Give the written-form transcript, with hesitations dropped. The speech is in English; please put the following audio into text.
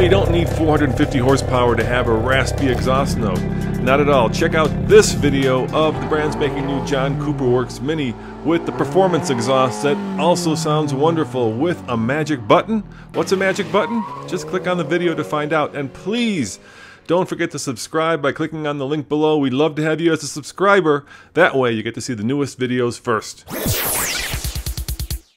you don't need 450 horsepower to have a raspy exhaust note. Not at all. Check out this video of the brand spanking new John Cooper Works Mini with the performance exhaust that also sounds wonderful with a magic button. What's a magic button? Just click on the video to find out. And please, don't forget to subscribe by clicking on the link below. We'd love to have you as a subscriber. That way you get to see the newest videos first.